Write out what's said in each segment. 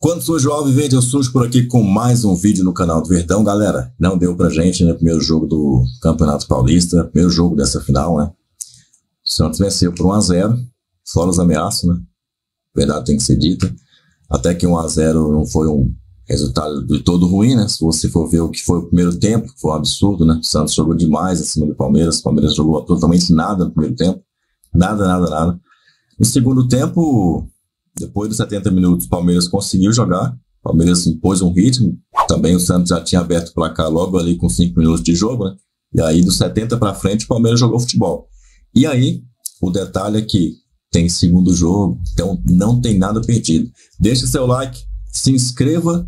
Quando sou jovem, verde, eu surjo por aqui com mais um vídeo no canal do Verdão. Galera, não deu pra gente, né? Primeiro jogo do Campeonato Paulista, primeiro jogo dessa final, né? O Santos venceu por 1-0, fora os ameaços, né? Verdade tem que ser dita. Até que 1-0 não foi um resultado de todo ruim, né? Se você for ver o que foi o primeiro tempo, foi um absurdo, né? O Santos jogou demais acima do Palmeiras. O Palmeiras jogou totalmente nada no primeiro tempo. Nada. No segundo tempo, depois dos 70 minutos, o Palmeiras conseguiu jogar. O Palmeiras impôs um ritmo. Também o Santos já tinha aberto o placar logo ali com 5 minutos de jogo, né? E aí, dos 70 para frente, o Palmeiras jogou futebol. E aí, o detalhe é que tem segundo jogo, então não tem nada perdido. Deixa seu like, se inscreva.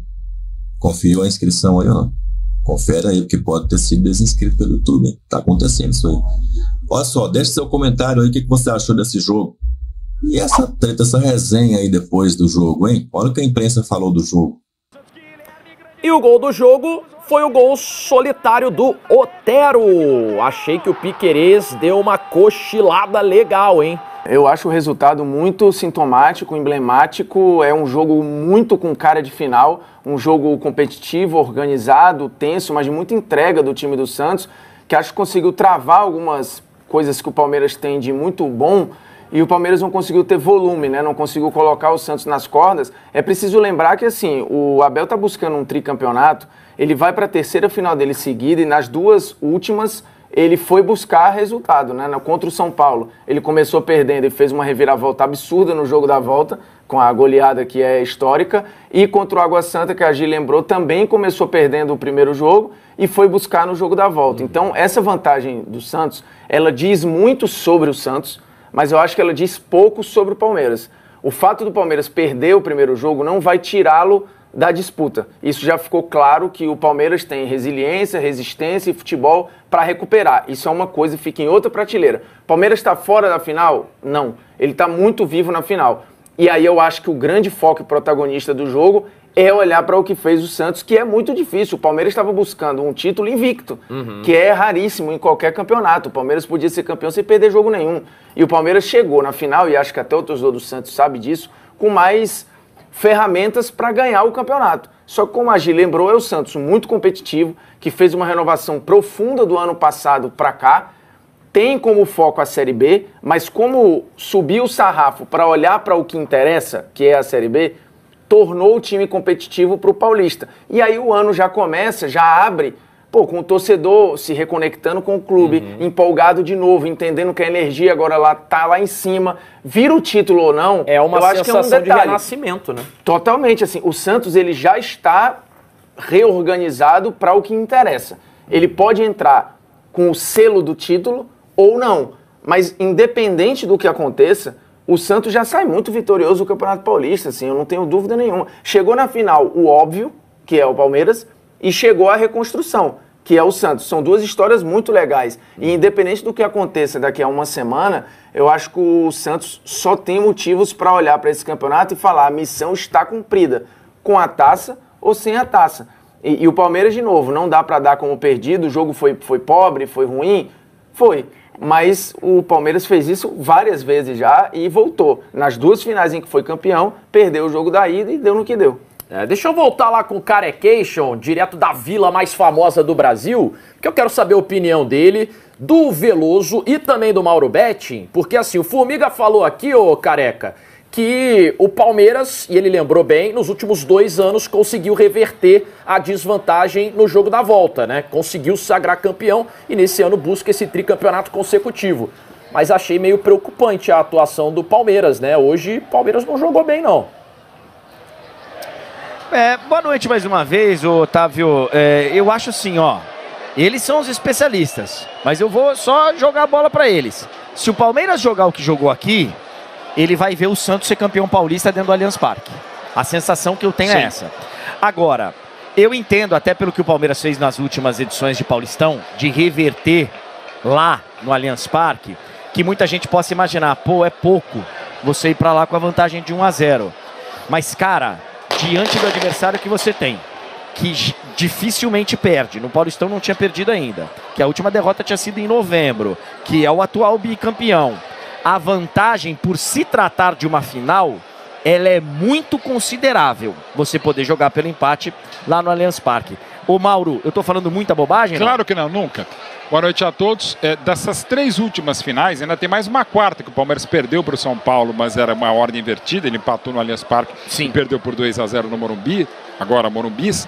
Conferiu a inscrição aí ou não? Confere aí, porque pode ter sido desinscrito pelo YouTube, hein? Tá acontecendo isso aí. Olha só, deixa seu comentário aí, o que você achou desse jogo. E essa treta, essa resenha aí depois do jogo, hein? Olha o que a imprensa falou do jogo. E o gol do jogo foi o gol solitário do Otero. Achei que o Piquerez deu uma cochilada legal, hein? Eu acho o resultado muito sintomático, emblemático. É um jogo muito com cara de final, um jogo competitivo, organizado, tenso, mas de muita entrega do time do Santos, que acho que conseguiu travar algumas coisas que o Palmeiras tem de muito bom. E o Palmeiras não conseguiu ter volume, né? Não conseguiu colocar o Santos nas cordas. É preciso lembrar que, assim, o Abel tá buscando um tricampeonato, ele vai para a terceira final dele seguida e nas duas últimas ele foi buscar resultado, né? Contra o São Paulo, ele começou perdendo e fez uma reviravolta absurda no jogo da volta, com a goleada que é histórica. E contra o Água Santa, que a Gi lembrou, também começou perdendo o primeiro jogo e foi buscar no jogo da volta. Então, essa vantagem do Santos, ela diz muito sobre o Santos, mas eu acho que ela diz pouco sobre o Palmeiras. O fato do Palmeiras perder o primeiro jogo não vai tirá-lo da disputa. Isso já ficou claro, que o Palmeiras tem resiliência, resistência e futebol para recuperar. Isso é uma coisa e fica em outra prateleira. O Palmeiras está fora da final? Não. Ele está muito vivo na final. E aí eu acho que o grande foco e protagonista do jogo é olhar para o que fez o Santos, que é muito difícil. O Palmeiras estava buscando um título invicto, que é raríssimo em qualquer campeonato. O Palmeiras podia ser campeão sem perder jogo nenhum. E o Palmeiras chegou na final, e acho que até o torcedor do Santos sabe disso, com mais ferramentas para ganhar o campeonato. Só que, como a Gi lembrou, é o Santos muito competitivo, que fez uma renovação profunda do ano passado para cá, tem como foco a Série B, mas como subiu o sarrafo para olhar para o que interessa, que é a Série B, tornou o time competitivo para o Paulista. E aí o ano já começa, já abre, com o torcedor se reconectando com o clube, empolgado de novo, entendendo que a energia agora tá lá em cima, vira o título ou não, é uma sensação de renascimento, né? Totalmente, assim, o Santos ele já está reorganizado para o que interessa. Ele pode entrar com o selo do título ou não, mas independente do que aconteça, o Santos já sai muito vitorioso do Campeonato Paulista, assim, eu não tenho dúvida nenhuma. Chegou na final o óbvio, que é o Palmeiras, e chegou a reconstrução, que é o Santos. São duas histórias muito legais. E independente do que aconteça daqui a uma semana, eu acho que o Santos só tem motivos para olhar para esse campeonato e falar: a missão está cumprida, com a taça ou sem a taça. E o Palmeiras, de novo, não dá para dar como perdido. O jogo foi pobre, foi ruim? Foi. Mas o Palmeiras fez isso várias vezes já e voltou. Nas duas finais em que foi campeão, perdeu o jogo da ida e deu no que deu. Deixa eu voltar lá com o Carecation, direto da vila mais famosa do Brasil, que eu quero saber a opinião dele, do Veloso e também do Mauro Betting, porque assim, o Formiga falou aqui, ô Careca, que o Palmeiras, e ele lembrou bem, nos últimos 2 anos conseguiu reverter a desvantagem no jogo da volta, né? Conseguiu se sagrar campeão e nesse ano busca esse tricampeonato consecutivo. Mas achei meio preocupante a atuação do Palmeiras, né? Hoje o Palmeiras não jogou bem, não. Boa noite mais uma vez, Otávio. Eu acho assim, ó, eles são os especialistas, mas eu vou só jogar a bola para eles. Se o Palmeiras jogar o que jogou aqui, ele vai ver o Santos ser campeão paulista dentro do Allianz Parque. A sensação que eu tenho é essa. Agora, eu entendo, até pelo que o Palmeiras fez nas últimas edições de Paulistão, de reverter lá no Allianz Parque, que muita gente possa imaginar, é pouco você ir para lá com a vantagem de 1-0. Mas, cara, diante do adversário que você tem, que dificilmente perde, no Paulistão não tinha perdido ainda, que a última derrota tinha sido em novembro, que é o atual bicampeão, a vantagem por se tratar de uma final ela é muito considerável você poder jogar pelo empate lá no Allianz Parque. Ô Mauro, eu tô falando muita bobagem? Claro que não, nunca. Boa noite a todos. Dessas 3 últimas finais, ainda tem mais uma quarta que o Palmeiras perdeu para o São Paulo, mas era uma ordem invertida. Ele empatou no Allianz Parque e perdeu por 2-0 no Morumbi. Agora Morumbis.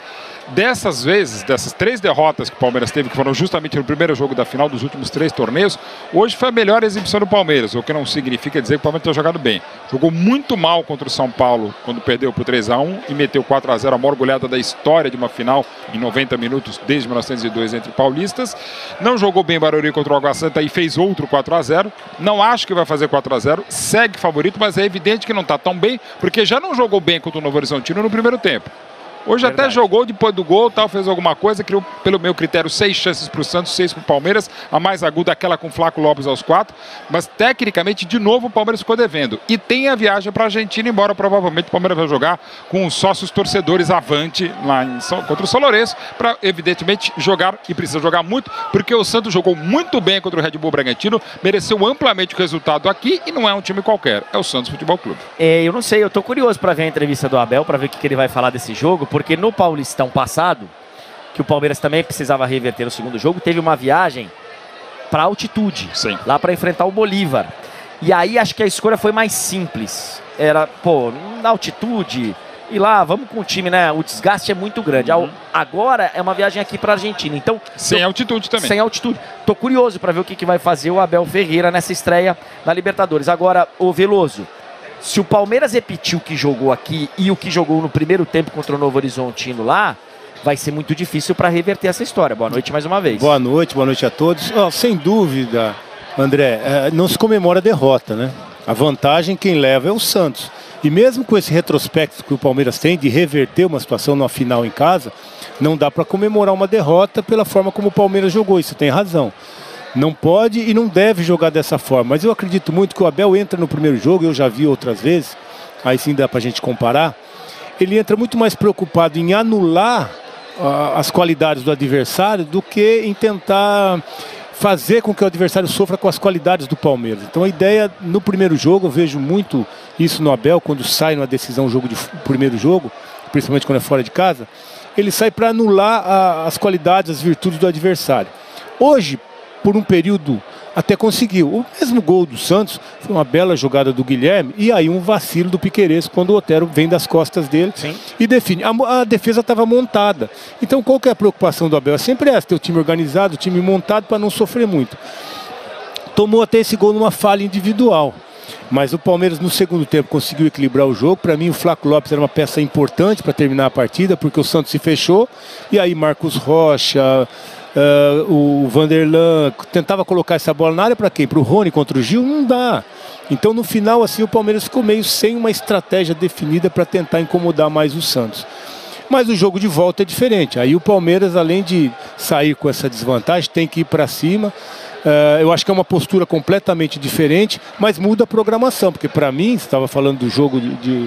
Dessas vezes, dessas 3 derrotas que o Palmeiras teve, que foram justamente no primeiro jogo da final dos últimos 3 torneios, hoje foi a melhor exibição do Palmeiras, o que não significa dizer que o Palmeiras tenha jogado bem. Jogou muito mal contra o São Paulo, quando perdeu por 3-1 e meteu 4-0, a maior goleada da história de uma final em 90 minutos, desde 1902 entre paulistas. Não jogou bem Barueri contra o Água Santa e fez outro 4-0. Não acho que vai fazer 4-0, segue favorito, mas é evidente que não está tão bem, porque já não jogou bem contra o Novo Horizontino no primeiro tempo. Hoje até jogou depois do gol, tal, fez alguma coisa, criou, pelo meu critério, 6 chances para o Santos, 6 para o Palmeiras, a mais aguda aquela com o Flaco Lopes aos 4, mas tecnicamente, de novo, o Palmeiras ficou devendo. E tem a viagem para a Argentina, embora provavelmente o Palmeiras vai jogar com os sócios torcedores avante lá contra o São Lourenço, para evidentemente jogar, e precisa jogar muito, porque o Santos jogou muito bem contra o Red Bull Bragantino, mereceu amplamente o resultado aqui e não é um time qualquer, é o Santos Futebol Clube. Eu não sei, eu tô curioso para ver a entrevista do Abel, para ver o que ele vai falar desse jogo, porque no Paulistão passado, que o Palmeiras também precisava reverter no segundo jogo, teve uma viagem para altitude, lá para enfrentar o Bolívar. E aí acho que a escolha foi mais simples. Era, na altitude, e lá, vamos com o time, né? O desgaste é muito grande. Agora é uma viagem aqui para a Argentina. Então, sem altitude também. Sem altitude. Tô curioso para ver o que vai fazer o Abel Ferreira nessa estreia na Libertadores. Agora, o Veloso, se o Palmeiras repetir o que jogou aqui e o que jogou no primeiro tempo contra o Novo Horizontino lá, vai ser muito difícil para reverter essa história. Boa noite mais uma vez. Boa noite a todos. Sem dúvida, André, não se comemora a derrota, né? A vantagem quem leva é o Santos. E mesmo com esse retrospecto que o Palmeiras tem de reverter uma situação na final em casa, não dá para comemorar uma derrota pela forma como o Palmeiras jogou. Isso tem razão. Não pode e não deve jogar dessa forma. Mas eu acredito muito que o Abel entra no primeiro jogo, eu já vi outras vezes, aí sim dá pra gente comparar. Ele entra muito mais preocupado em anular as qualidades do adversário do que em tentar fazer com que o adversário sofra com as qualidades do Palmeiras. Então a ideia no primeiro jogo, eu vejo muito isso no Abel, quando sai numa decisão primeiro jogo, principalmente quando é fora de casa, ele sai para anular as qualidades, as virtudes do adversário. Hoje, por um período, até conseguiu. O mesmo gol do Santos foi uma bela jogada do Guilherme e aí um vacilo do Piquerez quando o Otero vem das costas dele e define. A defesa estava montada. Então qual que é a preocupação do Abel? É sempre essa, ter o time organizado, o time montado para não sofrer muito. Tomou até esse gol numa falha individual. Mas o Palmeiras no segundo tempo conseguiu equilibrar o jogo. Para mim o Flaco Lopes era uma peça importante para terminar a partida, porque o Santos se fechou. E aí Marcos Rocha, o Vanderlan tentava colocar essa bola na área para quem? Para o Rony contra o Gil? Não dá. Então no final assim o Palmeiras ficou meio sem uma estratégia definida para tentar incomodar mais o Santos. Mas o jogo de volta é diferente. Aí o Palmeiras, além de sair com essa desvantagem, tem que ir para cima. Eu acho que é uma postura completamente diferente, mas muda a programação, porque para mim, você estava falando do jogo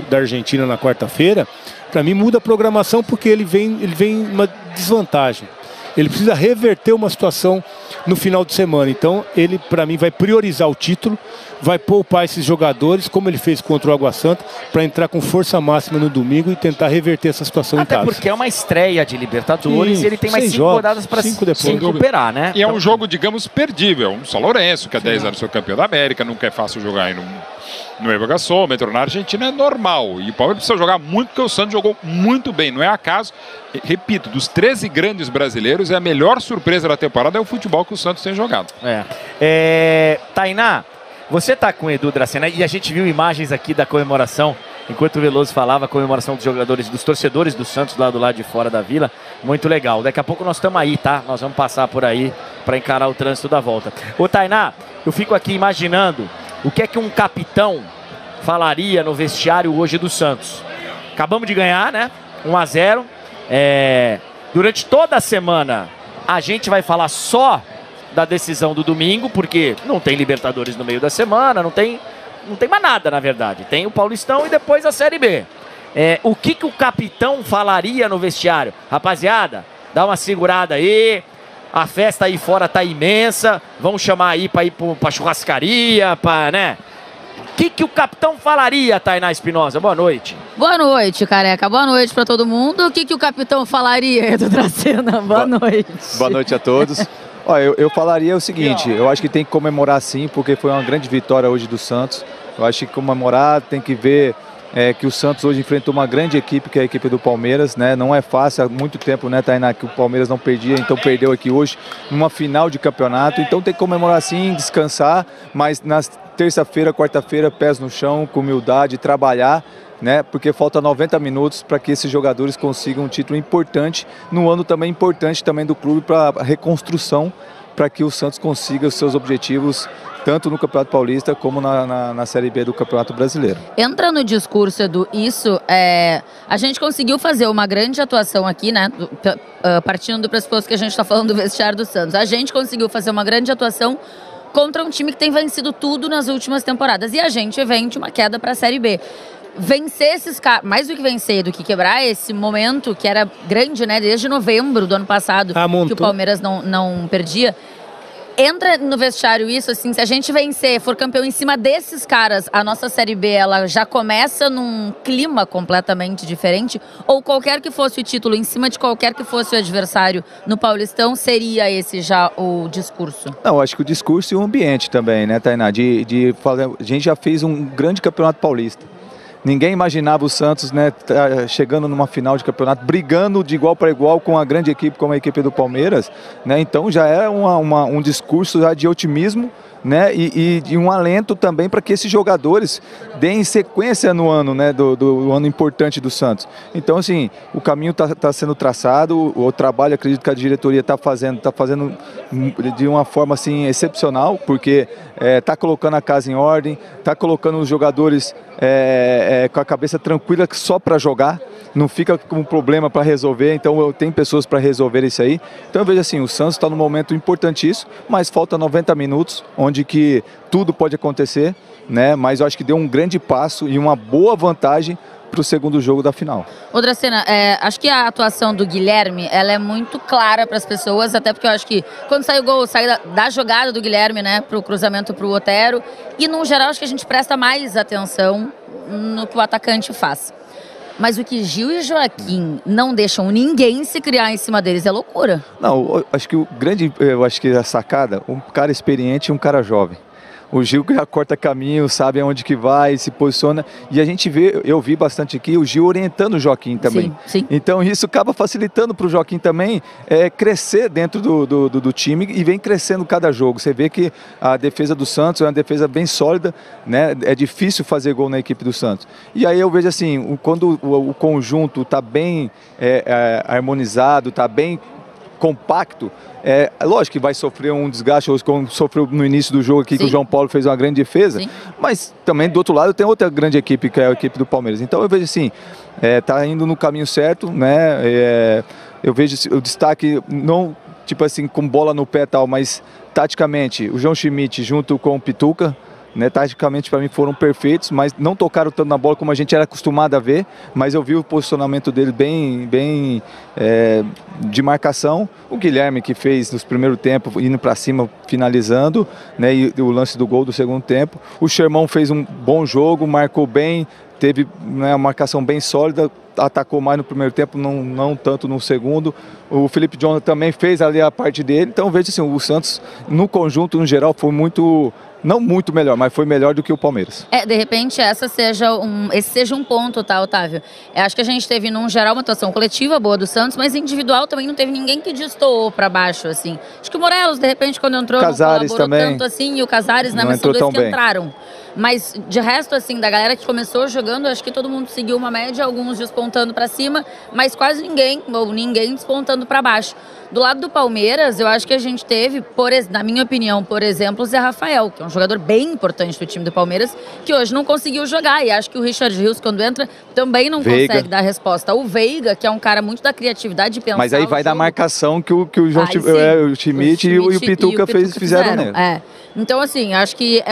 da Argentina na quarta-feira, para mim muda a programação porque ele vem uma desvantagem. Ele precisa reverter uma situação no final de semana. Então, ele, para mim, vai priorizar o título, vai poupar esses jogadores, como ele fez contra o Água Santa, para entrar com força máxima no domingo e tentar reverter essa situação em casa. Até porque é uma estreia de Libertadores e ele tem mais 5 rodadas para se recuperar, né? E é um jogo, digamos, perdível. Um São Lourenço, que há 10 anos foi campeão da América, nunca é fácil jogar aí no El Gasômetro, na Argentina é normal. E o Palmeiras precisa jogar muito, porque o Santos jogou muito bem. Não é acaso, repito, dos 13 grandes brasileiros, a melhor surpresa da temporada é o futebol que o Santos tem jogado. Tainá, você tá com o Edu Dracena e a gente viu imagens aqui da comemoração, enquanto o Veloso falava, a comemoração dos jogadores, dos torcedores do Santos lá do lado de fora da Vila. Muito legal. Daqui a pouco nós estamos aí, tá? Nós vamos passar por aí para encarar o trânsito da volta. Ô Tainá, eu fico aqui imaginando o que é que um capitão falaria no vestiário hoje do Santos. Acabamos de ganhar, né? 1-0. Durante toda a semana a gente vai falar só da decisão do domingo, porque não tem Libertadores no meio da semana, não tem mais nada, na verdade. Tem o Paulistão e depois a Série B. O que o capitão falaria no vestiário? Rapaziada, dá uma segurada aí. A festa aí fora tá imensa. Vamos chamar aí para ir pra churrascaria, né? que o capitão falaria, Tainá Espinosa? Boa noite. Boa noite, Careca. Boa noite para todo mundo. O que o capitão falaria, Edu Dracena? Boa noite. Boa noite a todos. Olha, eu falaria o seguinte, eu acho que tem que comemorar sim, porque foi uma grande vitória hoje do Santos. Eu acho que comemorar, tem que ver que o Santos hoje enfrentou uma grande equipe, que é a equipe do Palmeiras, né? Não é fácil, há muito tempo, né, Tainá, que o Palmeiras não perdia, então perdeu aqui hoje numa final de campeonato. Então tem que comemorar sim, descansar, mas na terça-feira, quarta-feira, pés no chão, com humildade, trabalhar, né? Porque falta 90 minutos para que esses jogadores consigam um título importante, num ano também importante também do clube para a reconstrução, para que o Santos consiga os seus objetivos tanto no Campeonato Paulista como na Série B do Campeonato Brasileiro. Entra no discurso, Edu, isso, a gente conseguiu fazer uma grande atuação aqui, né, partindo do pressuposto que a gente está falando do vestiário do Santos. A gente conseguiu fazer uma grande atuação contra um time que tem vencido tudo nas últimas temporadas. E a gente vem de uma queda para a Série B. Vencer esses caras, mais do que vencer, do que quebrar esse momento que era grande, né, desde novembro do ano passado, que o Palmeiras não perdia. Entra no vestiário isso, assim, se a gente vencer, for campeão em cima desses caras, a nossa Série B, ela já começa num clima completamente diferente, ou qualquer que fosse o título, em cima de qualquer que fosse o adversário no Paulistão, seria esse já o discurso? Não, acho que o discurso e o ambiente também, né, Tainá, a gente já fez um grande Campeonato Paulista. Ninguém imaginava o Santos, né, chegando numa final de campeonato, brigando de igual para igual com a grande equipe como a equipe do Palmeiras, né? Então já é um discurso já de otimismo, né, e um alento também para que esses jogadores deem sequência no ano, né, do ano importante do Santos. Então, assim, o caminho está sendo traçado, o trabalho, acredito que a diretoria está fazendo de uma forma assim excepcional, porque está colocando a casa em ordem, está colocando os jogadores com a cabeça tranquila só para jogar, não fica com problema para resolver, então tem pessoas para resolver isso aí. Então eu vejo assim, o Santos está num momento importantíssimo, mas falta 90 minutos, onde que tudo pode acontecer, né? Mas eu acho que deu um grande passo e uma boa vantagem para o segundo jogo da final. Ô Dracena, acho que a atuação do Guilherme, ela é muito clara para as pessoas, até porque eu acho que quando sai o gol, sai da jogada do Guilherme, né, para o cruzamento para o Otero, e no geral acho que a gente presta mais atenção no que o atacante faz. Mas o que Gil e Joaquim não deixam ninguém se criar em cima deles é loucura. Não, acho que eu acho que a sacada, um cara experiente e um cara jovem. O Gil já corta caminho, sabe aonde que vai, se posiciona. E a gente vê, eu vi bastante aqui, o Gil orientando o Joaquim também. Sim. Então isso acaba facilitando para o Joaquim também crescer dentro do time e vem crescendo cada jogo. Você vê que a defesa do Santos é uma defesa bem sólida, né? É difícil fazer gol na equipe do Santos. E aí eu vejo assim, quando o conjunto está bem harmonizado, está bem compacto, lógico que vai sofrer um desgaste, como sofreu no início do jogo aqui, que o João Paulo fez uma grande defesa, mas também do outro lado tem outra grande equipe, que é a equipe do Palmeiras. Então eu vejo assim, tá indo no caminho certo, né? Eu vejo o destaque, não tipo assim, com bola no pé e tal, mas taticamente, o João Schmidt junto com o Pituca, né, taticamente para mim foram perfeitos, mas não tocaram tanto na bola como a gente era acostumado a ver, mas eu vi o posicionamento dele bem de marcação. O Guilherme, que fez nos primeiros tempos, indo para cima, finalizando, né, e o lance do gol do segundo tempo. O Sherman fez um bom jogo, marcou bem, teve, né, uma marcação bem sólida, atacou mais no primeiro tempo, não tanto no segundo. O Felipe Jonathan também fez ali a parte dele. Então veja assim, o Santos no conjunto, no geral, foi não muito melhor, mas foi melhor do que o Palmeiras. De repente esse seja um ponto, tá, Otávio? Acho que a gente teve, num geral, uma atuação coletiva boa do Santos, mas individual também não teve ninguém que destoou para baixo, assim. Acho que o Morelos, de repente, quando entrou, Casares não colaborou também tanto assim, e o Casares, né, mas são dois que entraram. Mas, de resto, assim, da galera que começou jogando, acho que todo mundo seguiu uma média, alguns despontando para cima, mas quase ninguém, ou ninguém despontando para baixo. Do lado do Palmeiras, eu acho que a gente teve, na minha opinião, por exemplo, o Zé Rafael, que é um jogador bem importante do time do Palmeiras, que hoje não conseguiu jogar. E acho que o Richard Rios, quando entra, também não consegue dar resposta. O Veiga, que é um cara muito da criatividade de pensar. Mas aí vai da marcação que o João Schmidt e o Pituca fizeram nele. Então, assim, acho que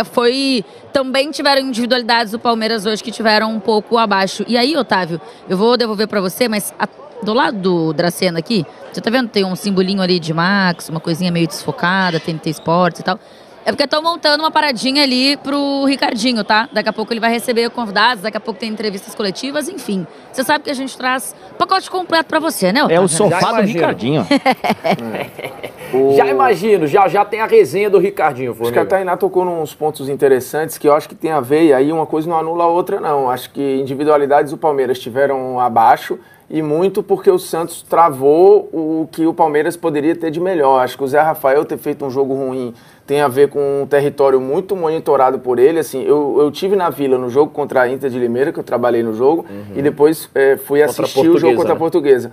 também tiveram individualidades do Palmeiras hoje que tiveram um pouco abaixo. E aí, Otávio, eu vou devolver para você, mas do lado do Dracena aqui, você tá vendo? Tem um simbolinho ali de Max, uma coisinha meio desfocada, TNT Sports e tal. É porque eu tô montando uma paradinha ali pro Ricardinho, tá? Daqui a pouco ele vai receber convidados, daqui a pouco tem entrevistas coletivas, enfim. Você sabe que a gente traz pacote completo pra você, né, Otávio? É o sofá do Ricardinho. Já imagino, já tem a resenha do Ricardinho. Acho que a Tainá tocou nos pontos interessantes que eu acho que tem a ver, e aí uma coisa não anula a outra, não. Acho que individualidades do Palmeiras estiveram abaixo, e muito porque o Santos travou o que o Palmeiras poderia ter de melhor. Acho que o Zé Rafael ter feito um jogo ruim tem a ver com um território muito monitorado por ele. Assim, eu tive na Vila no jogo contra a Inter de Limeira, que eu trabalhei no jogo, e depois fui assistir o jogo contra a Portuguesa.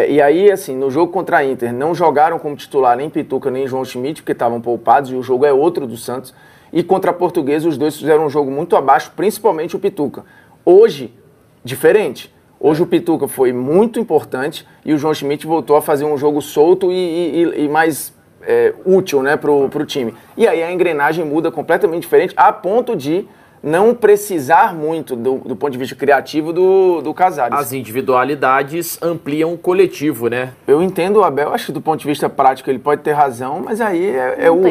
E aí, assim, no jogo contra a Inter, não jogaram como titular nem Pituca nem João Schmidt, porque estavam poupados, e o jogo é outro do Santos. E contra a Portuguesa, os dois fizeram um jogo muito abaixo, principalmente o Pituca. Hoje, diferente. Hoje o Pituca foi muito importante e o João Schmidt voltou a fazer um jogo solto e mais útil, né, pro time. E aí a engrenagem muda completamente diferente, a ponto de não precisar muito do ponto de vista criativo do Casares. As individualidades ampliam o coletivo, né? Eu entendo o Abel, acho que do ponto de vista prático ele pode ter razão, mas aí é o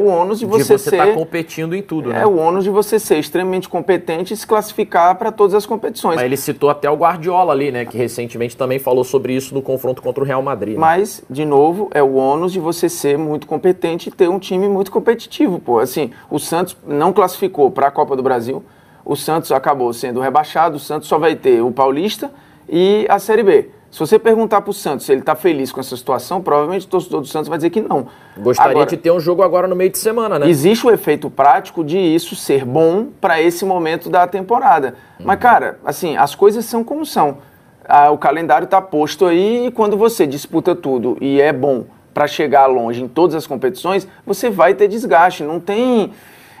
ônus de você ser... estar competindo em tudo, né? É o ônus de você ser extremamente competente e se classificar para todas as competições. Mas ele citou até o Guardiola ali, né? Que recentemente também falou sobre isso no confronto contra o Real Madrid. Né? Mas, de novo, é o ônus de você ser muito competente e ter um time muito competitivo, pô. Assim, o Santos não classificou para a Copa do Brasil, o Santos acabou sendo rebaixado, o Santos só vai ter o Paulista e a Série B. Se você perguntar para o Santos se ele está feliz com essa situação, provavelmente o torcedor do Santos vai dizer que não. Gostaria de ter um jogo agora no meio de semana, né? Existe o efeito prático de isso ser bom para esse momento da temporada. Mas, cara, assim, as coisas são como são. O calendário está posto aí e quando você disputa tudo e é bom para chegar longe em todas as competições, você vai ter desgaste. Não tem...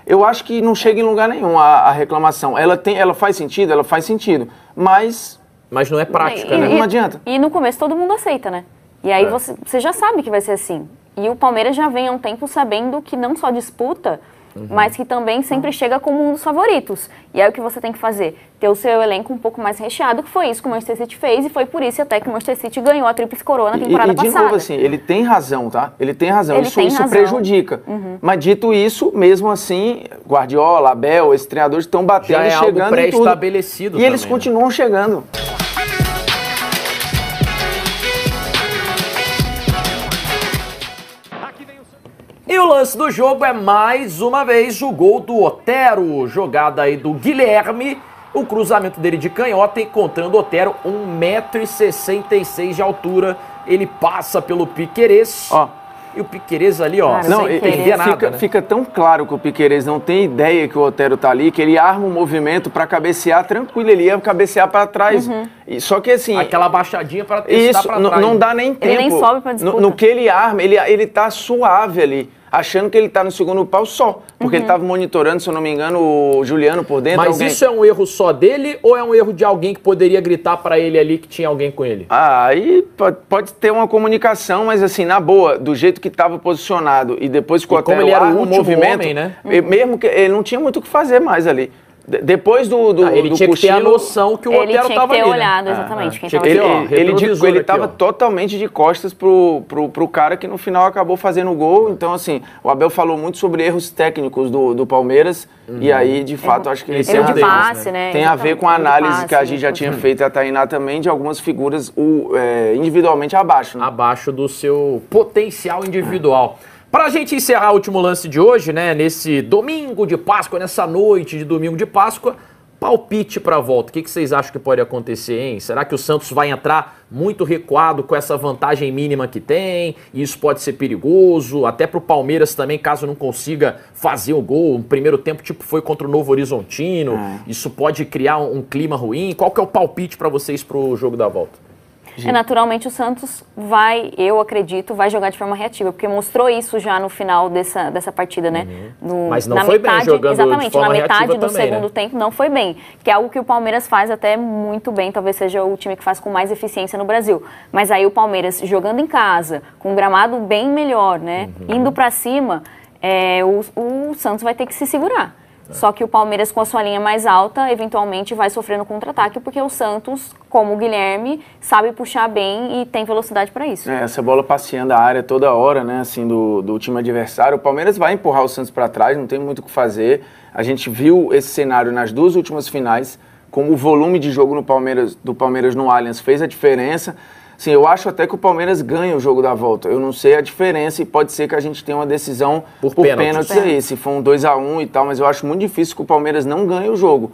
Eu acho que não chega em lugar nenhum a reclamação. Ela faz sentido, mas não é prática, né? Não adianta. E no começo todo mundo aceita, né? E aí você já sabe que vai ser assim. E o Palmeiras já vem há um tempo sabendo que não só disputa, mas que também sempre chega como um dos favoritos. E aí o que você tem que fazer? Ter o seu elenco um pouco mais recheado, que foi isso que o Manchester City fez, e foi por isso até que o Manchester City ganhou a Tríplice Coroa na temporada passada. E de novo, assim, ele tem razão, tá? Ele tem razão, isso prejudica. Mas dito isso, mesmo assim, Guardiola, Abel, esses treinadores estão batendo e chegando em tudo. Já é algo pré-estabelecido E eles continuam chegando. E o lance do jogo é, mais uma vez, o gol do Otero. Jogada aí do Guilherme. O cruzamento dele de canhota, encontrando o Otero, 1,66 m de altura. Ele passa pelo Piquerez. E o Piquerez ali, não entender nada, né? Fica tão claro que o Piquerez não tem ideia que o Otero tá ali, que ele arma um movimento para cabecear tranquilo, ele ia cabecear para trás. Só que assim... Aquela baixadinha para testar para trás. Não dá nem tempo. Ele nem sobe para disputa. No que ele arma, ele tá suave ali, achando que ele tá no segundo pau só. Porque ele tava monitorando, se eu não me engano, o Juliano por dentro. Mas isso é um erro só dele ou é um erro de alguém que poderia gritar para ele ali que tinha alguém com ele? Aí pode ter uma comunicação, mas assim, na boa, do jeito que estava posicionado e depois que o Otero arma o movimento, homem, né? Mesmo que ele não tinha muito o que fazer mais ali. Depois ele tinha que ter a noção que o Otero estava ali, ele tinha que ter olhado, exatamente. Ele estava totalmente de costas pro cara que no final acabou fazendo o gol. Então, assim, o Abel falou muito sobre erros técnicos do Palmeiras. E aí, de fato, acho que esse erro de passe, né? Tem a ver com a análise que a gente já tinha feito, a Tainá também, de algumas figuras individualmente abaixo. Né? Abaixo do seu potencial individual. Pra gente encerrar o último lance de hoje, né, nesse domingo de Páscoa, nessa noite de domingo de Páscoa, palpite pra volta. O que vocês acham que pode acontecer, hein? Será que o Santos vai entrar muito recuado com essa vantagem mínima que tem? E isso pode ser perigoso, até pro Palmeiras também, caso não consiga fazer o gol. Um primeiro tempo, tipo, foi contra o Novo Horizontino. Isso pode criar um clima ruim. Qual que é o palpite pra vocês pro jogo da volta? Naturalmente o Santos eu acredito, vai jogar de forma reativa, porque mostrou isso já no final dessa partida, né? Mas não foi bem jogando exatamente, de forma na metade reativa do também, segundo tempo não foi bem, que é algo que o Palmeiras faz até muito bem, talvez seja o time que faz com mais eficiência no Brasil. Mas aí o Palmeiras jogando em casa, com um gramado bem melhor, né? Indo pra cima, o Santos vai ter que se segurar. Só que o Palmeiras, com a sua linha mais alta, eventualmente vai sofrer no contra-ataque, porque o Santos, como o Guilherme, sabe puxar bem e tem velocidade para isso. Essa bola passeando a área toda hora, né, assim, do time adversário. O Palmeiras vai empurrar o Santos para trás, não tem muito o que fazer. A gente viu esse cenário nas 2 últimas finais, como o volume de jogo do Palmeiras no Allianz fez a diferença. Sim, eu acho até que o Palmeiras ganha o jogo da volta. Eu não sei a diferença e pode ser que a gente tenha uma decisão por pênaltis aí, se for um 2-1 e tal, mas eu acho muito difícil que o Palmeiras não ganhe o jogo.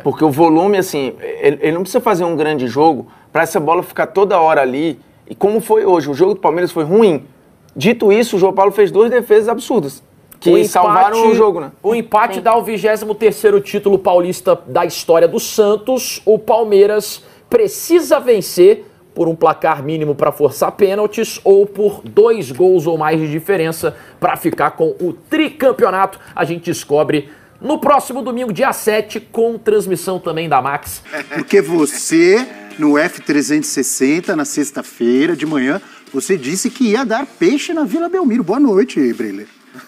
Porque o volume, assim, ele não precisa fazer um grande jogo para essa bola ficar toda hora ali. E como foi hoje, o jogo do Palmeiras foi ruim. Dito isso, o João Paulo fez 2 defesas absurdas, que salvaram o jogo, né? O empate dá o 23º título paulista da história do Santos. O Palmeiras precisa vencer por um placar mínimo para forçar pênaltis ou por 2 gols ou mais de diferença para ficar com o tricampeonato. A gente descobre no próximo domingo, dia 7, com transmissão também da Max. Porque você, no F360, na sexta-feira de manhã, você disse que ia dar peixe na Vila Belmiro. Boa noite, Breler.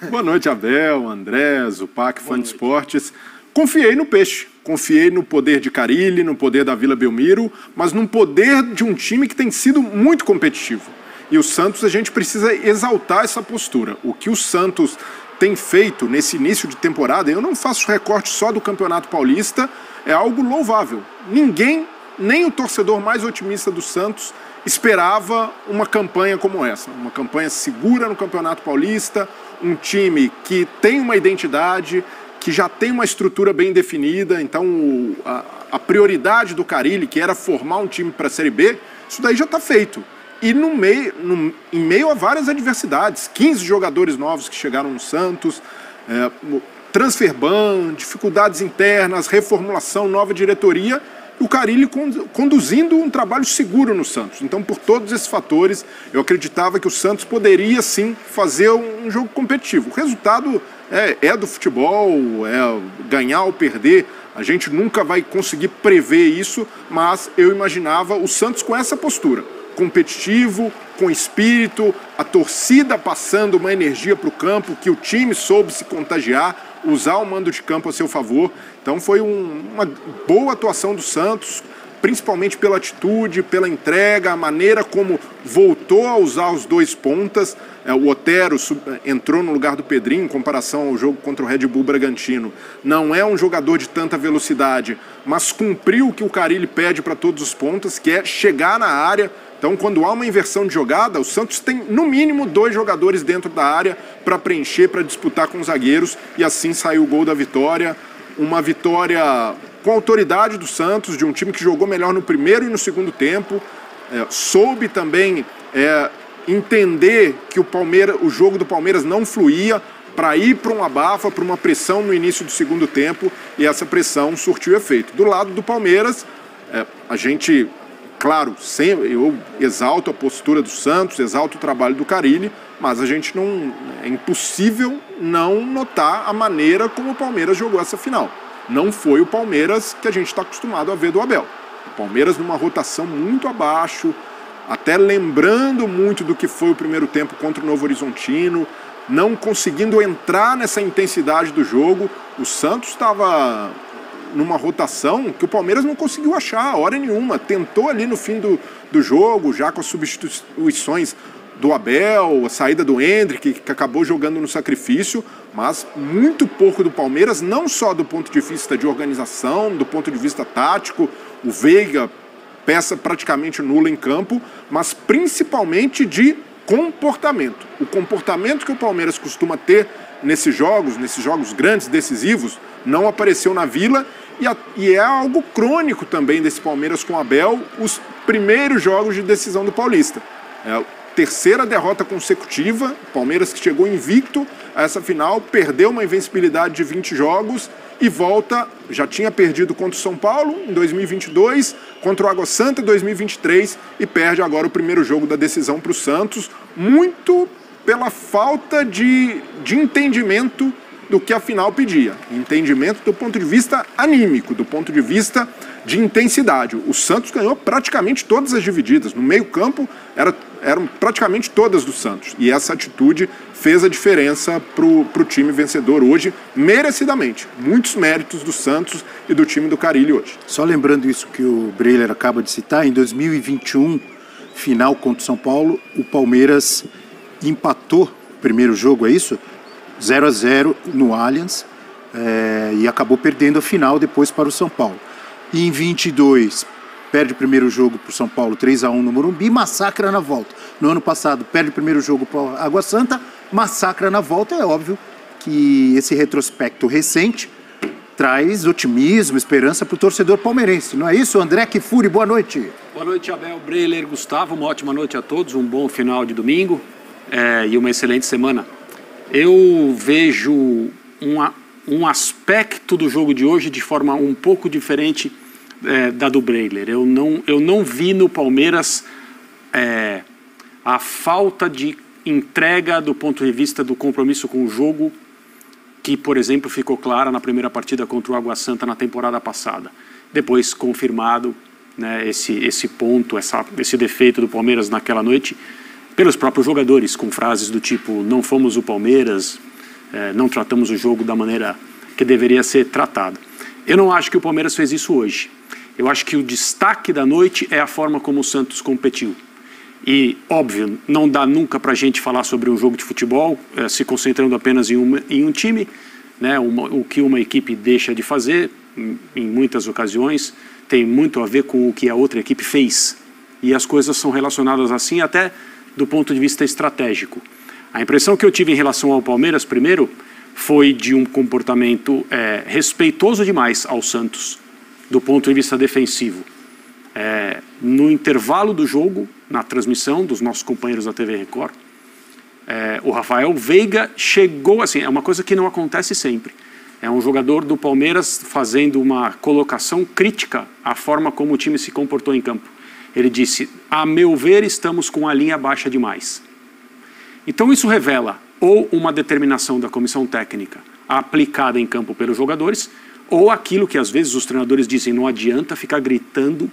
Boa noite, Abel, André, Zupac, fã de esportes. Confiei no peixe, confiei no poder de Carille, no poder da Vila Belmiro, mas no poder de um time que tem sido muito competitivo. E o Santos, a gente precisa exaltar essa postura. O que o Santos tem feito nesse início de temporada, eu não faço recorte só do Campeonato Paulista, é algo louvável. Ninguém, nem o torcedor mais otimista do Santos, esperava uma campanha como essa. Uma campanha segura no Campeonato Paulista, um time que tem uma identidade, que já tem uma estrutura bem definida. Então a prioridade do Carille, que era formar um time para a Série B, isso daí já está feito. E em meio a várias adversidades, 15 jogadores novos que chegaram no Santos, transfer ban, dificuldades internas, reformulação, nova diretoria, o Carille conduzindo um trabalho seguro no Santos. Então, por todos esses fatores, eu acreditava que o Santos poderia, sim, fazer um jogo competitivo. O resultado é do futebol, é ganhar ou perder. A gente nunca vai conseguir prever isso, mas eu imaginava o Santos com essa postura. Competitivo, com espírito, a torcida passando uma energia para o campo, que o time soube se contagiar, usar o mando de campo a seu favor. Então foi uma boa atuação do Santos, principalmente pela atitude, pela entrega, a maneira como voltou a usar os 2 pontas. O Otero entrou no lugar do Pedrinho, em comparação ao jogo contra o Red Bull Bragantino. Não é um jogador de tanta velocidade, mas cumpriu o que o Carille pede para todos os pontas, que é chegar na área. Então, quando há uma inversão de jogada, o Santos tem, no mínimo, 2 jogadores dentro da área para preencher, para disputar com os zagueiros, e assim saiu o gol da vitória. Uma vitória com a autoridade do Santos, de um time que jogou melhor no primeiro e no segundo tempo. Soube também entender que o jogo do Palmeiras não fluía, para ir para um abafa, para uma pressão no início do segundo tempo, e essa pressão surtiu efeito. Do lado do Palmeiras, a gente... Claro, eu exalto a postura do Santos, exalto o trabalho do Carille, mas a gente não... É impossível não notar a maneira como o Palmeiras jogou essa final. Não foi o Palmeiras que a gente está acostumado a ver do Abel. O Palmeiras numa rotação muito abaixo, até lembrando muito do que foi o primeiro tempo contra o Novo Horizontino, não conseguindo entrar nessa intensidade do jogo. O Santos estava numa rotação que o Palmeiras não conseguiu achar hora nenhuma. Tentou ali no fim do jogo, já com as substituições do Abel, a saída do Hendrick, que acabou jogando no sacrifício, mas muito pouco do Palmeiras, não só do ponto de vista de organização, do ponto de vista tático, o Veiga, peça praticamente nula em campo, mas principalmente de comportamento. O comportamento que o Palmeiras costuma ter nesses jogos grandes, decisivos, não apareceu na Vila, e é algo crônico também desse Palmeiras com o Abel, os primeiros jogos de decisão do Paulista. Terceira derrota consecutiva, Palmeiras que chegou invicto a essa final, perdeu uma invencibilidade de 20 jogos e volta, já tinha perdido contra o São Paulo em 2022, contra o Água Santa em 2023 e perde agora o primeiro jogo da decisão para o Santos, muito pela falta de entendimento do que a final pedia. Entendimento do ponto de vista anímico, do ponto de vista de intensidade. O Santos ganhou praticamente todas as divididas. No meio-campo, era eram praticamente todas do Santos. E essa atitude fez a diferença para o time vencedor hoje, merecidamente. Muitos méritos do Santos e do time do Carille hoje. Só lembrando isso que o Breler acaba de citar, em 2021, final contra o São Paulo, o Palmeiras empatou o primeiro jogo, é isso? 0-0 no Allianz, e acabou perdendo a final depois para o São Paulo. E em 22, perde o primeiro jogo para o São Paulo, 3-1 no Morumbi, massacra na volta. No ano passado, perde o primeiro jogo para o Água Santa, massacra na volta. É óbvio que esse retrospecto recente traz otimismo, esperança para o torcedor palmeirense. Não é isso, André Kifuri? Boa noite. Boa noite, Abel, Breler, Gustavo. Uma ótima noite a todos, um bom final de domingo e uma excelente semana. Eu vejo um aspecto do jogo de hoje de forma um pouco diferente da do Breler. Eu não vi no Palmeiras a falta de entrega do ponto de vista do compromisso com o jogo que, por exemplo, ficou clara na primeira partida contra o Água Santa na temporada passada. Depois confirmado, né, esse ponto, esse defeito do Palmeiras naquela noite pelos próprios jogadores, com frases do tipo: não fomos o Palmeiras, não tratamos o jogo da maneira que deveria ser tratado. Eu não acho que o Palmeiras fez isso hoje. Eu acho que o destaque da noite é a forma como o Santos competiu. E, óbvio, não dá nunca para a gente falar sobre um jogo de futebol se concentrando apenas em um time, né? O que uma equipe deixa de fazer, em muitas ocasiões, tem muito a ver com o que a outra equipe fez. E as coisas são relacionadas assim até do ponto de vista estratégico. A impressão que eu tive em relação ao Palmeiras, primeiro, foi de um comportamento respeitoso demais ao Santos, do ponto de vista defensivo. No intervalo do jogo, na transmissão dos nossos companheiros da TV Record, o Rafael Veiga chegou assim, é uma coisa que não acontece sempre. É um jogador do Palmeiras fazendo uma colocação crítica à forma como o time se comportou em campo. Ele disse: a meu ver, estamos com a linha baixa demais. Então isso revela ou uma determinação da comissão técnica aplicada em campo pelos jogadores, ou aquilo que às vezes os treinadores dizem: não adianta ficar gritando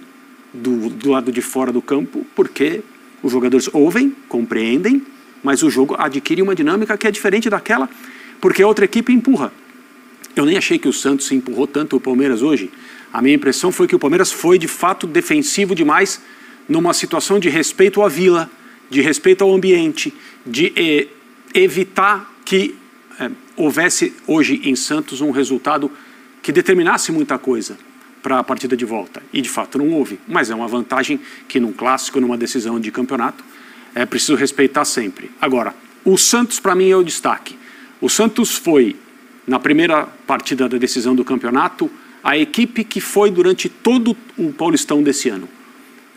do lado de fora do campo, porque os jogadores ouvem, compreendem, mas o jogo adquire uma dinâmica que é diferente daquela, porque a outra equipe empurra. Eu nem achei que o Santos empurrou tanto o Palmeiras hoje. A minha impressão foi que o Palmeiras foi de fato defensivo demais numa situação de respeito à Vila, de respeito ao ambiente, de evitar que houvesse hoje em Santos um resultado que determinasse muita coisa para a partida de volta. E de fato não houve, mas é uma vantagem que num clássico, numa decisão de campeonato, é preciso respeitar sempre. Agora, o Santos para mim é o destaque. O Santos foi, na primeira partida da decisão do campeonato, a equipe que foi durante todo o Paulistão desse ano.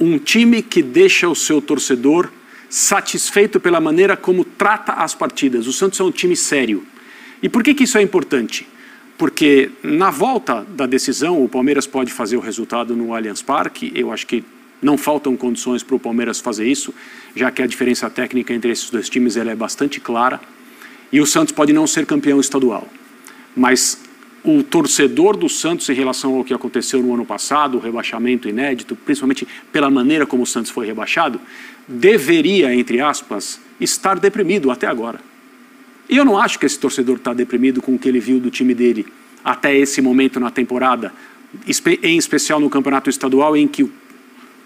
Um time que deixa o seu torcedor satisfeito pela maneira como trata as partidas. O Santos é um time sério. E por que isso é importante? Porque na volta da decisão o Palmeiras pode fazer o resultado no Allianz Parque. Eu acho que não faltam condições para o Palmeiras fazer isso, já que a diferença técnica entre esses dois times ela é bastante clara. E o Santos pode não ser campeão estadual. Mas o torcedor do Santos em relação ao que aconteceu no ano passado, o rebaixamento inédito, principalmente pela maneira como o Santos foi rebaixado, deveria, entre aspas, estar deprimido até agora. E eu não acho que esse torcedor está deprimido com o que ele viu do time dele até esse momento na temporada, em especial no campeonato estadual, em que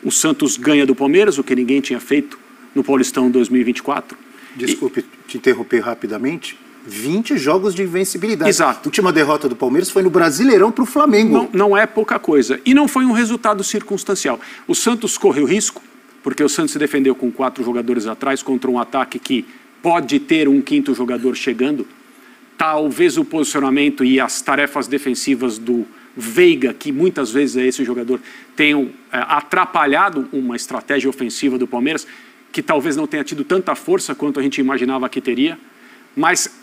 o Santos ganha do Palmeiras, o que ninguém tinha feito no Paulistão 2024. Desculpe te interromper rapidamente. 20 jogos de invencibilidade. Exato. A última derrota do Palmeiras foi no Brasileirão para o Flamengo. Não é pouca coisa. E não foi um resultado circunstancial. O Santos correu risco, porque o Santos se defendeu com 4 jogadores atrás contra um ataque que pode ter um 5º jogador chegando. Talvez o posicionamento e as tarefas defensivas do Veiga, que muitas vezes é esse jogador, tenham atrapalhado uma estratégia ofensiva do Palmeiras, que talvez não tenha tido tanta força quanto a gente imaginava que teria. Mas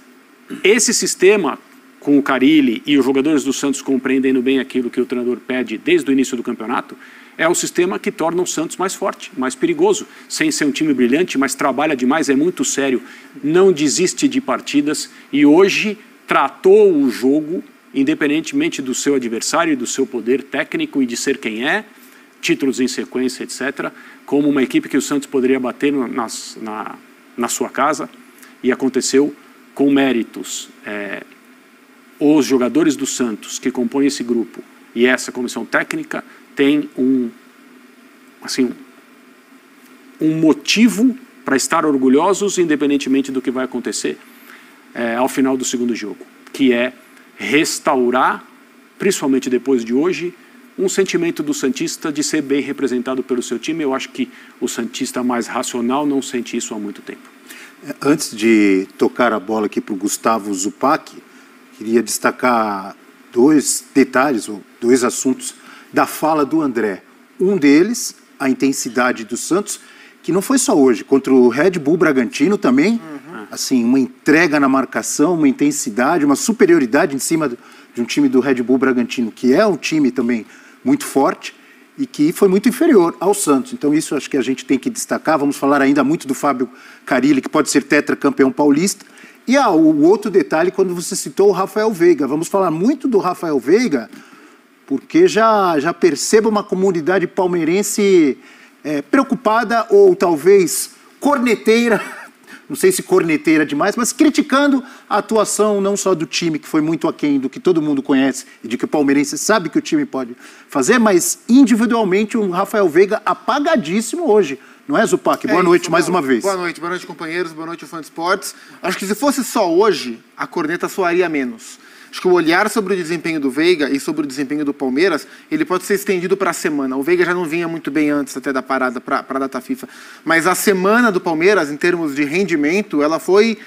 esse sistema, com o Carille e os jogadores do Santos compreendendo bem aquilo que o treinador pede desde o início do campeonato, é o sistema que torna o Santos mais forte, mais perigoso, sem ser um time brilhante, mas trabalha demais, é muito sério, não desiste de partidas e hoje tratou o jogo, independentemente do seu adversário e do seu poder técnico e de ser quem é, títulos em sequência, etc., como uma equipe que o Santos poderia bater na sua casa, e aconteceu com méritos. Os jogadores do Santos que compõem esse grupo e essa comissão técnica têm um motivo para estar orgulhosos, independentemente do que vai acontecer ao final do segundo jogo, que é restaurar, principalmente depois de hoje, um sentimento do santista de ser bem representado pelo seu time. Eu acho que o santista mais racional não sente isso há muito tempo. Antes de tocar a bola aqui para o Gustavo Zupac, queria destacar 2 detalhes, ou 2 assuntos da fala do André. Um deles, a intensidade do Santos, que não foi só hoje, contra o Red Bull Bragantino também, assim, uma entrega na marcação, uma intensidade, uma superioridade em cima de um time do Red Bull Bragantino, que é um time também muito forte e que foi muito inferior ao Santos. Então isso acho que a gente tem que destacar. Vamos falar ainda muito do Fábio Carille, que pode ser tetracampeão paulista. E o outro detalhe, quando você citou o Rafael Veiga. Vamos falar muito do Rafael Veiga, porque já percebo uma comunidade palmeirense preocupada ou talvez corneteira, não sei se corneteira demais, mas criticando a atuação não só do time, que foi muito aquém do que todo mundo conhece e de que o palmeirense sabe que o time pode fazer, mas individualmente o Rafael Veiga apagadíssimo hoje. Não é, Zupac? Boa noite mais uma vez. Boa noite, companheiros, boa noite, fã de esportes. Acho que se fosse só hoje, a corneta soaria menos. Acho que o olhar sobre o desempenho do Veiga e sobre o desempenho do Palmeiras, ele pode ser estendido para a semana. O Veiga já não vinha muito bem antes até da parada para a data FIFA. Mas a semana do Palmeiras, em termos de rendimento, ela foi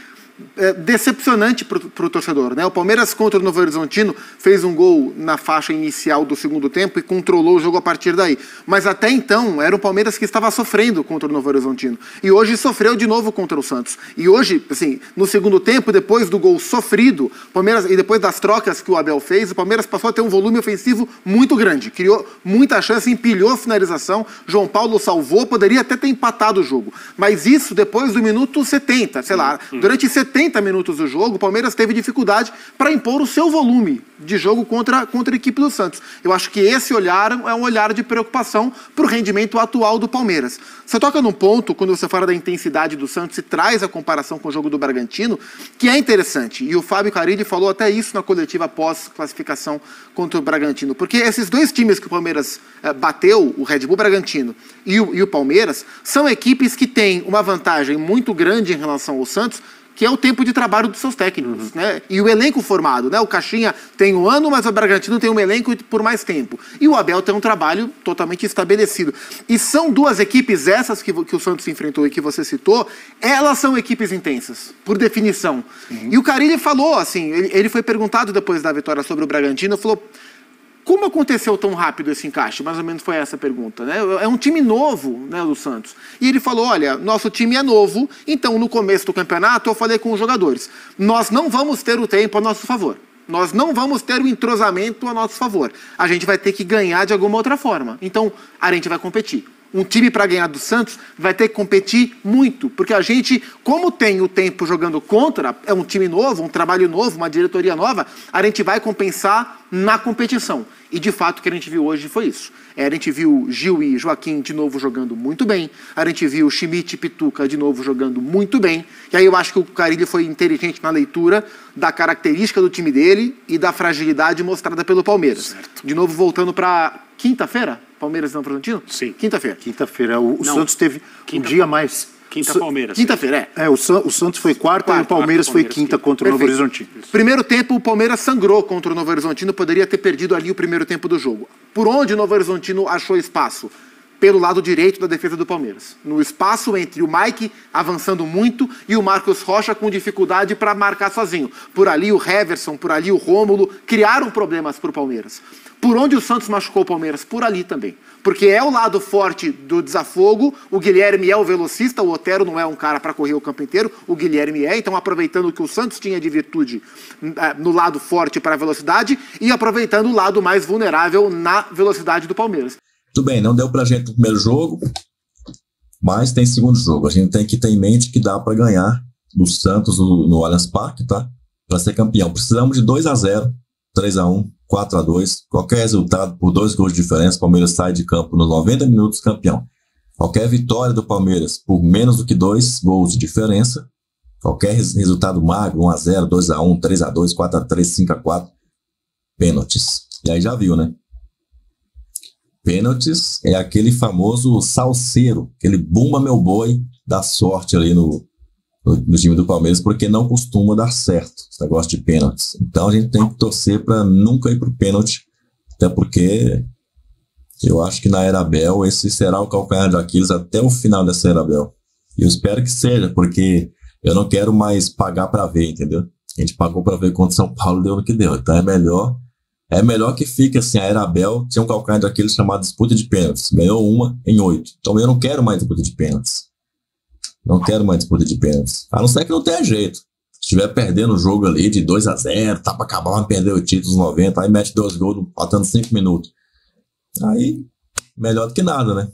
decepcionante para o torcedor, né? O Palmeiras contra o Novo Horizontino fez um gol na faixa inicial do segundo tempo e controlou o jogo a partir daí. Mas até então era o Palmeiras que estava sofrendo contra o Novo Horizontino. E hoje sofreu de novo contra o Santos. E hoje, assim, no segundo tempo, depois do gol sofrido, Palmeiras, e depois das trocas que o Abel fez, o Palmeiras passou a ter um volume ofensivo muito grande. Criou muita chance, empilhou a finalização. João Paulo salvou, poderia até ter empatado o jogo. Mas isso depois do minuto 70, sei lá, durante 70 minutos do jogo, o Palmeiras teve dificuldade para impor o seu volume de jogo contra a equipe do Santos. Eu acho que esse olhar é um olhar de preocupação para o rendimento atual do Palmeiras. Você toca num ponto, quando você fala da intensidade do Santos e traz a comparação com o jogo do Bragantino, que é interessante. E o Fábio Carille falou até isso na coletiva pós-classificação contra o Bragantino. Porque esses dois times que o Palmeiras bateu, o Red Bull Bragantino e o Palmeiras, são equipes que têm uma vantagem muito grande em relação ao Santos, que é o tempo de trabalho dos seus técnicos, né? E o elenco formado, né? O Caixinha tem um ano, mas o Bragantino tem um elenco por mais tempo. E o Abel tem um trabalho totalmente estabelecido. E são duas equipes, essas que o Santos enfrentou e que você citou, elas são equipes intensas, por definição. E o Carille falou, assim, ele foi perguntado depois da vitória sobre o Bragantino, falou: como aconteceu tão rápido esse encaixe? Mais ou menos foi essa a pergunta, né? É um time novo, né, do Santos. E ele falou: olha, nosso time é novo, então no começo do campeonato eu falei com os jogadores, nós não vamos ter o tempo a nosso favor. Nós não vamos ter o entrosamento a nosso favor. A gente vai ter que ganhar de alguma outra forma. Então, a gente vai competir. Um time para ganhar do Santos vai ter que competir muito, porque a gente, como tem o tempo jogando contra, é um time novo, um trabalho novo, uma diretoria nova, a gente vai compensar na competição. E de fato o que a gente viu hoje foi isso. A gente viu Gil e Joaquim de novo jogando muito bem, a gente viu Schmidt e Pituca de novo jogando muito bem, e aí eu acho que o Carille foi inteligente na leitura da característica do time dele e da fragilidade mostrada pelo Palmeiras. Certo. De novo voltando para quinta-feira? Palmeiras e Novo Horizontino? Sim. Quinta-feira. Quinta-feira. O Santos teve um dia mais. Palmeiras. Quinta-feira, o Santos foi quarta e o Palmeiras foi quinta contra o Novo Horizontino. Primeiro tempo, o Palmeiras sangrou contra o Novo Horizontino, poderia ter perdido ali o primeiro tempo do jogo. Por onde o Novo Horizontino achou espaço? Pelo lado direito da defesa do Palmeiras. No espaço entre o Mike avançando muito e o Marcos Rocha com dificuldade para marcar sozinho. Por ali o Heverson, por ali o Rômulo, criaram problemas para o Palmeiras. Por onde o Santos machucou o Palmeiras? Por ali também. Porque é o lado forte do desafogo, o Guilherme é o velocista, o Otero não é um cara para correr o campo inteiro, o Guilherme é, então aproveitando o que o Santos tinha de virtude no lado forte para a velocidade e aproveitando o lado mais vulnerável na velocidade do Palmeiras. Tudo bem, não deu pra gente no primeiro jogo, mas tem segundo jogo. A gente tem que ter em mente que dá para ganhar do Santos no Allianz Parque, tá? Para ser campeão. Precisamos de 2-0 3-1, 4-2, qualquer resultado por 2 gols de diferença, o Palmeiras sai de campo nos 90 minutos campeão. Qualquer vitória do Palmeiras por menos do que 2 gols de diferença, qualquer resultado magro, 1-0, 2-1, 3-2, 4-3, 5-4, pênaltis. E aí já viu, né? Pênaltis é aquele famoso salseiro, aquele bumba meu boi da sorte ali no time do Palmeiras, porque não costuma dar certo esse negócio de pênaltis. Então a gente tem que torcer para nunca ir pro pênalti, até porque eu acho que na era Abel esse será o calcanhar de Aquiles até o final dessa era Abel. E eu espero que seja, porque eu não quero mais pagar para ver, entendeu? A gente pagou para ver contra o São Paulo, deu no que deu. Então é melhor que fique assim. A era Abel tinha um calcanhar de Aquiles chamado disputa de pênaltis. Ganhou uma em 8. Então eu não quero mais disputa de pênaltis. Não quero mais disputa de pênaltis. A não ser que não tenha jeito. Se estiver perdendo o jogo ali de 2-0, tá pra acabar, vai perder o título nos 90, aí mete 2 gols faltando 5 minutos. Aí, melhor do que nada, né?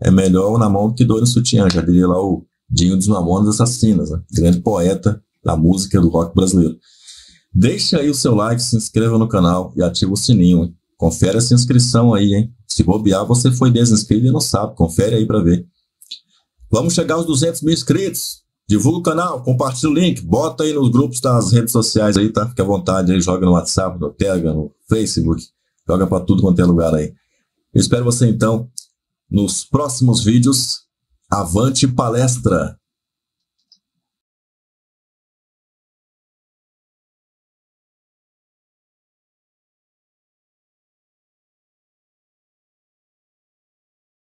É melhor na mão do que 2 no sutiã, já diria lá o Dinho dos Mamonas Assassinas, né? Grande poeta da música do rock brasileiro. Deixa aí o seu like, se inscreva no canal e ativa o sininho, hein? Confere essa inscrição aí, hein? Se bobear, você foi desinscrito e não sabe, confere aí pra ver. Vamos chegar aos 200 mil inscritos. Divulga o canal, compartilha o link, bota aí nos grupos das redes sociais aí, tá? Fique à vontade aí, joga no WhatsApp, no Telegram, no Facebook, joga pra tudo quanto é lugar aí. Eu espero você então nos próximos vídeos. Avante palestra!